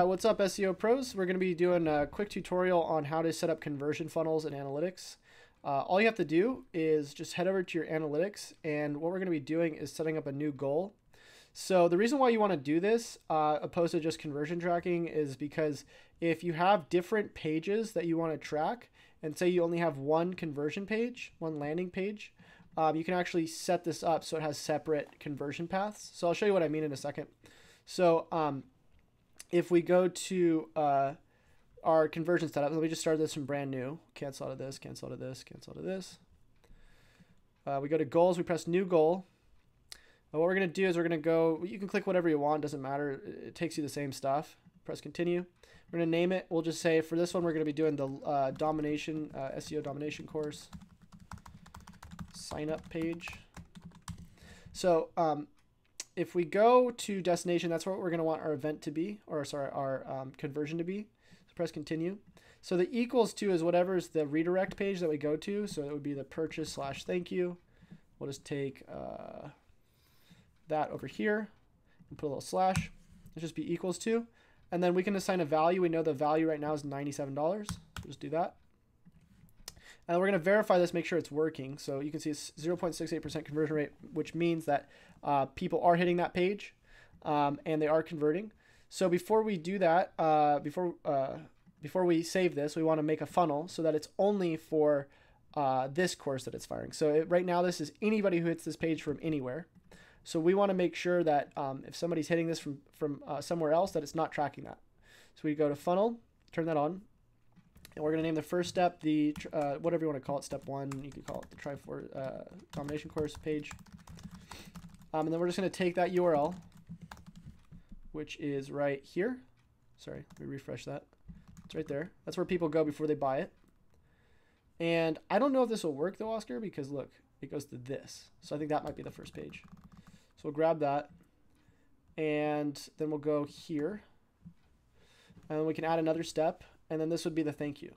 What's up, SEO pros? We're going to be doing a quick tutorial on how to set up conversion funnels in analytics. All you have to do is just head over to your analytics, and what we're going to be doing is setting up a new goal. So the reason why you want to do this, opposed to just conversion tracking, is because if you have different pages that you want to track, and say you only have one conversion page, one landing page, you can actually set this up so it has separate conversion paths. So I'll show you what I mean in a second. So if we go to our conversion setup, let me just start this from brand new. Cancel out of this, cancel out of this, cancel out of this. We go to goals, we press new goal. What we're going to do is we're going to go, you can click whatever you want, doesn't matter. It takes you the same stuff. Press continue. We're going to name it. We'll just say for this one, we're going to be doing the domination, SEO domination course. Sign up page. So if we go to destination, that's what we're going to want our event to be, or sorry, our conversion to be. So press continue. So the equals to is whatever is the redirect page that we go to. So it would be the purchase / thank you. We'll just take that over here and put a little slash. Let's just be equals to. And then we can assign a value. We know the value right now is $97. We'll just do that. And we're going to verify this, make sure it's working. So you can see it's 0.68% conversion rate, which means that people are hitting that page and they are converting. So before we do that, before we save this, we want to make a funnel so that it's only for this course that it's firing. So right now, this is anybody who hits this page from anywhere. So we want to make sure that if somebody's hitting this from somewhere else, that it's not tracking that. So we go to funnel, turn that on. And we're going to name the first step the, whatever you want to call it, step 1. You could call it the try for domination course page. And then we're just going to take that URL, which is right here. Sorry, let me refresh that. It's right there. That's where people go before they buy it. And I don't know if this will work though, Oscar, because look, it goes to this. So I think that might be the first page. So we'll grab that. And then we'll go here. And then we can add another step. And then this would be the thank you.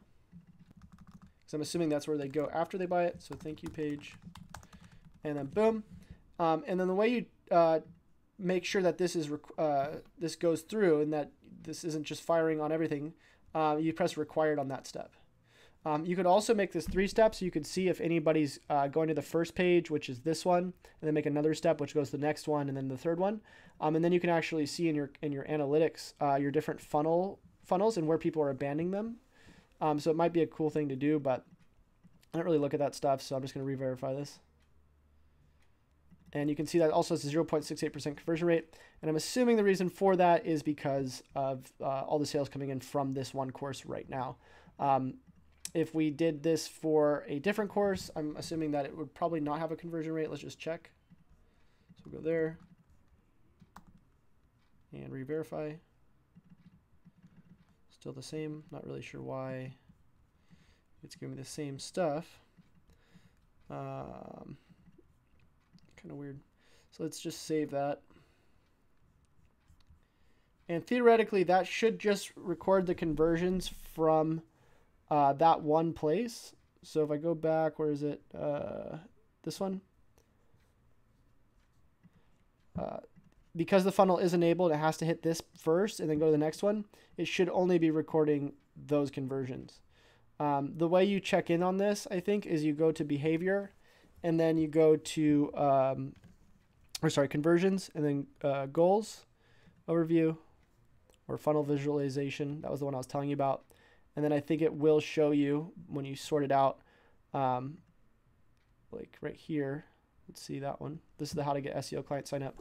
Because I'm assuming that's where they go after they buy it. So thank you page. And then boom. And then the way you make sure that this is this goes through and that this isn't just firing on everything, you press required on that step. You could also make this 3 steps. So you could see if anybody's going to the first page, which is this one, and then make another step, which goes to the next one, and then the third one. And then you can actually see in your analytics your different funnels and where people are abandoning them. So it might be a cool thing to do, but I don't really look at that stuff, so I'm just going to re-verify this. And you can see that also it's a 0.68% conversion rate. And I'm assuming the reason for that is because of all the sales coming in from this one course right now. If we did this for a different course, I'm assuming that it would probably not have a conversion rate. Let's just check. So we'll go there and re-verify. Still the same. Not really sure why it's giving me the same stuff. Kind of weird. So let's just save that. And theoretically, that should just record the conversions from that one place. So if I go back, where is it? This one. Because the funnel is enabled, it has to hit this first and then go to the next one. It should only be recording those conversions. The way you check in on this, I think, is you go to behavior and then you go to, conversions and then goals, overview, or funnel visualization. That was the one I was telling you about. And then I think it will show you when you sort it out, like right here. Let's see that one. This is the how to get SEO client sign up.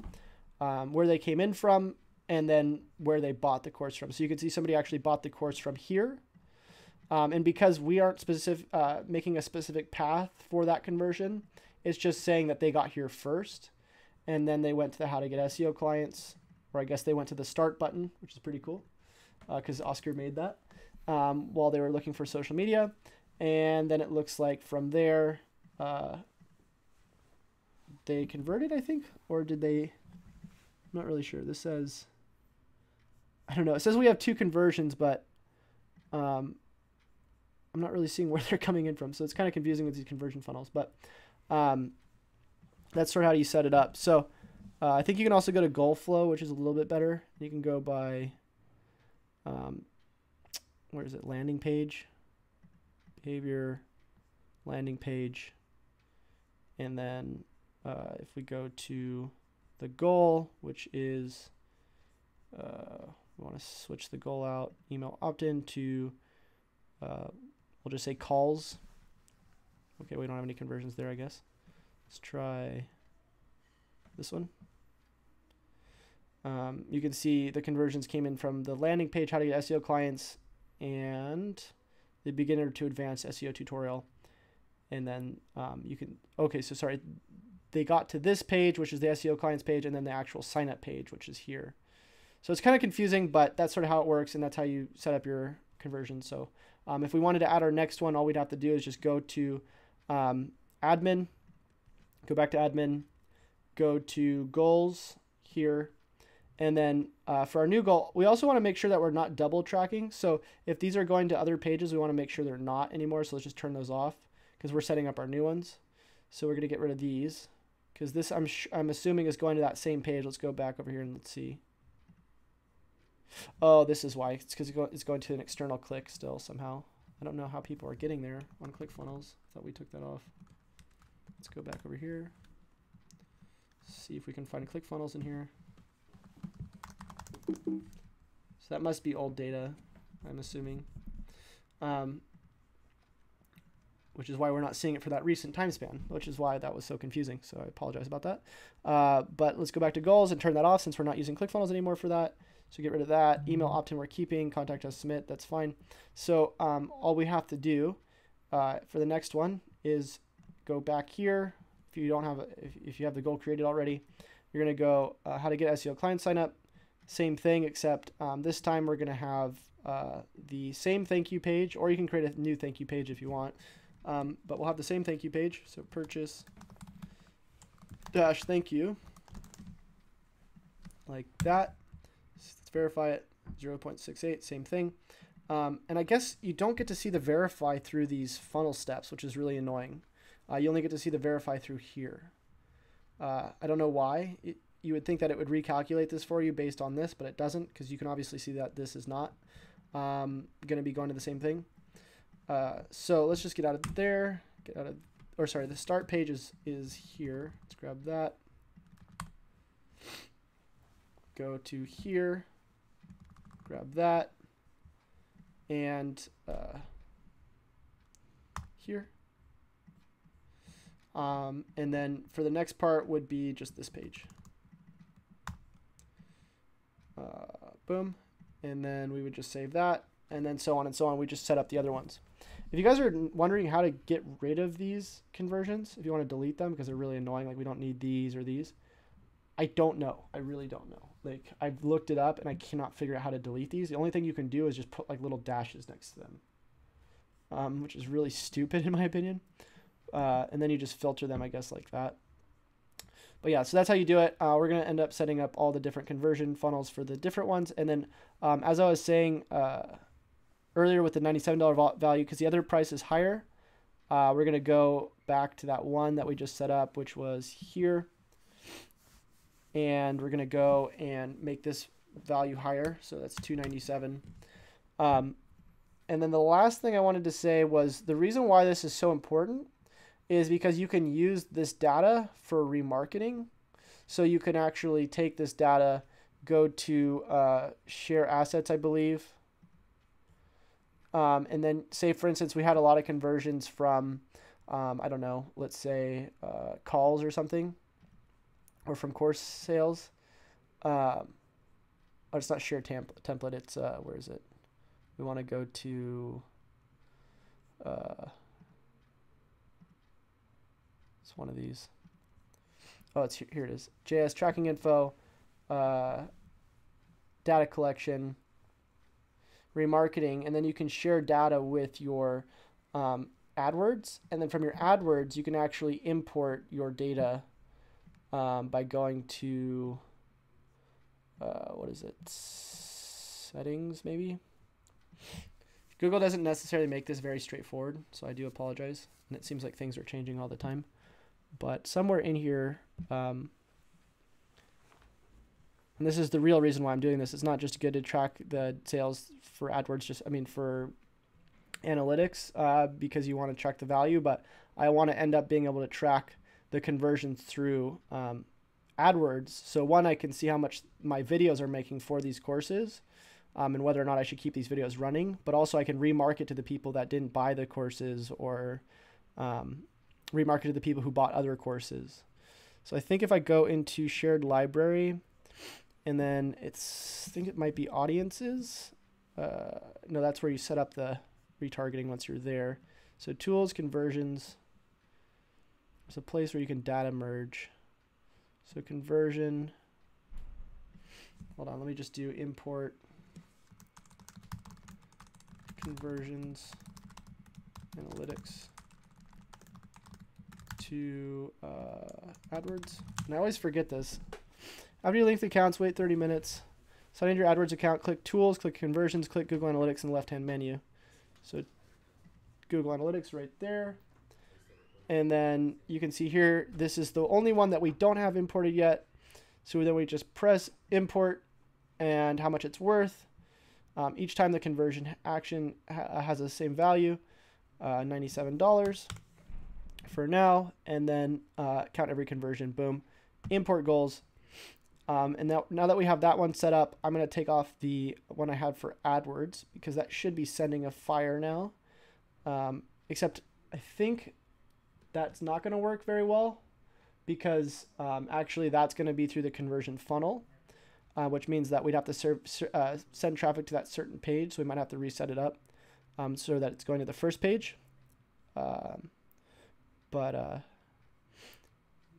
Where they came in from, and then where they bought the course from. So you can see somebody actually bought the course from here. And because we aren't making a specific path for that conversion, it's just saying that they got here first, and then they went to the how to get SEO clients, or I guess they went to the start button, which is pretty cool because Oscar made that while they were looking for social media. And then it looks like from there, they converted, I think, or did they... I'm not really sure. This says, I don't know. It says we have 2 conversions, but I'm not really seeing where they're coming in from. So it's kind of confusing with these conversion funnels, but that's sort of how you set it up. So I think you can also go to goal flow, which is a little bit better. You can go by where is it? Landing page, behavior, landing page. And then if we go to the goal, which is, we want to switch the goal out, email opt-in to, we'll just say calls. Okay, we don't have any conversions there, I guess. Let's try this one. You can see the conversions came in from the landing page, how to get SEO clients, and the beginner to advanced SEO tutorial. And then you can, okay, so sorry, they got to this page, which is the SEO clients page, and then the actual sign up page, which is here. So it's kind of confusing, but that's sort of how it works, and that's how you set up your conversion. So if we wanted to add our next one, all we'd have to do is just go to admin, go back to admin, go to goals here, and then for our new goal, we also want to make sure that we're not double tracking. So if these are going to other pages, we want to make sure they're not anymore. So let's just turn those off because we're setting up our new ones. So we're going to get rid of these because this I'm assuming is going to that same page. Let's go back over here and let's see. Oh, this is why. It's because it's going to an external click still somehow. I don't know how people are getting there on ClickFunnels. I thought we took that off. Let's go back over here. See if we can find ClickFunnels in here. So that must be old data, I'm assuming. Which is why we're not seeing it for that recent time span, which is why that was so confusing. So I apologize about that. But let's go back to goals and turn that off since we're not using ClickFunnels anymore for that. So get rid of that. Email opt-in we're keeping. Contact us submit. That's fine. So all we have to do for the next one is go back here. If you don't have if you have the goal created already, you're going to go how to get SEO client sign up. Same thing, except this time we're going to have the same thank you page, or you can create a new thank you page if you want. But we'll have the same thank you page. So purchase dash thank you like that. Let's verify it. 0.68, same thing. And I guess you don't get to see the verify through these funnel steps, which is really annoying. You only get to see the verify through here. I don't know why. You would think that it would recalculate this for you based on this, but it doesn't, because you can obviously see that this is not going to be going to the same thing. So let's just get out of there. Get out of, or sorry, the start page is here. Let's grab that. Go to here. Grab that. And here. And then for the next part would be just this page. Boom. And then we would just save that. And then so on and so on. We just set up the other ones. If you guys are wondering how to get rid of these conversions, if you want to delete them because they're really annoying, like we don't need these or these, I don't know. I really don't know. Like I've looked it up and I cannot figure out how to delete these. The only thing you can do is just put like little dashes next to them, which is really stupid in my opinion. And then you just filter them, I guess, like that. But yeah, so that's how you do it. We're going to end up setting up all the different conversion funnels for the different ones. And then as I was saying earlier with the $97 value, because the other price is higher, we're going to go back to that one that we just set up, which was here. And we're going to go and make this value higher. So that's $297. And then the last thing I wanted to say was the reason why this is so important is because you can use this data for remarketing. So you can actually take this data, go to share assets, I believe. And then say, for instance, we had a lot of conversions from, I don't know, let's say calls or something, or from course sales. Oh, it's not share template. It's, where is it? We want to go to, it's one of these. Oh, it's here it is. JS tracking info, data collection, remarketing, and then you can share data with your AdWords. And then from your AdWords, you can actually import your data by going to, what is it? Settings, maybe? Google doesn't necessarily make this very straightforward, so I do apologize. And it seems like things are changing all the time. But somewhere in here, And this is the real reason why I'm doing this. It's not just good to track the sales for AdWords, for analytics, because you want to track the value, but I want to end up being able to track the conversions through AdWords. So one, I can see how much my videos are making for these courses, and whether or not I should keep these videos running, but also I can remarket to the people that didn't buy the courses, or remarket to the people who bought other courses. So I think if I go into shared library, and then I think it might be audiences. No, that's where you set up the retargeting once you're there. So tools, conversions. There's a place where you can data merge. So conversion. Hold on, let me just do import conversions analytics to AdWords. And I always forget this. After you link the accounts, wait 30 minutes. Sign into your AdWords account, click Tools, click Conversions, click Google Analytics in the left-hand menu. So Google Analytics right there. And then you can see here, this is the only one that we don't have imported yet. So then we just press import and how much it's worth. Each time the conversion action has the same value, $97 for now. And then count every conversion, boom, import goals. And now that we have that one set up, I'm going to take off the one I had for AdWords, because that should be sending a fire now. Except I think that's not going to work very well, because actually that's going to be through the conversion funnel, which means that we'd have to send traffic to that certain page. So we might have to reset it up so that it's going to the first page.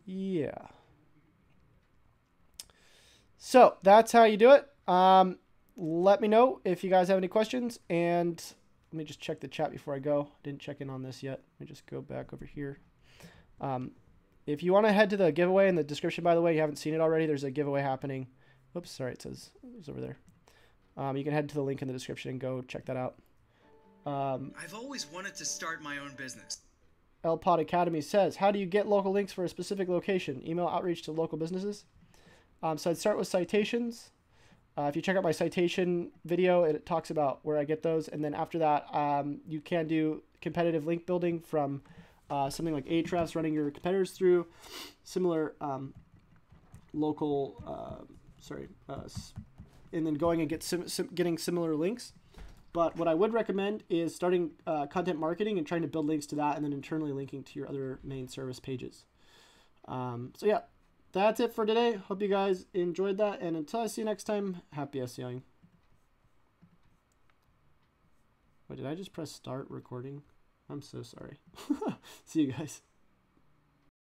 Yeah. So that's how you do it. Let me know if you guys have any questions, and let me just check the chat before I go. Didn't check in on this yet. Let me just go back over here. If you want to head to the giveaway in the description, by the way, you haven't seen it already, there's a giveaway happening. Oops, sorry, it says it's over there. You can head to the link in the description and go check that out. I've always wanted to start my own business. LPod Academy says, how do you get local links for a specific location? Email outreach to local businesses. So I'd start with citations. If you check out my citation video, it talks about where I get those. And then after that, you can do competitive link building from something like Ahrefs, running your competitors through similar local, and then going and getting similar links. But what I would recommend is starting content marketing and trying to build links to that, and then internally linking to your other main service pages. So yeah. That's it for today. Hope you guys enjoyed that. And until I see you next time, happy SEOing. Wait, did I just press start recording? I'm so sorry. See you guys.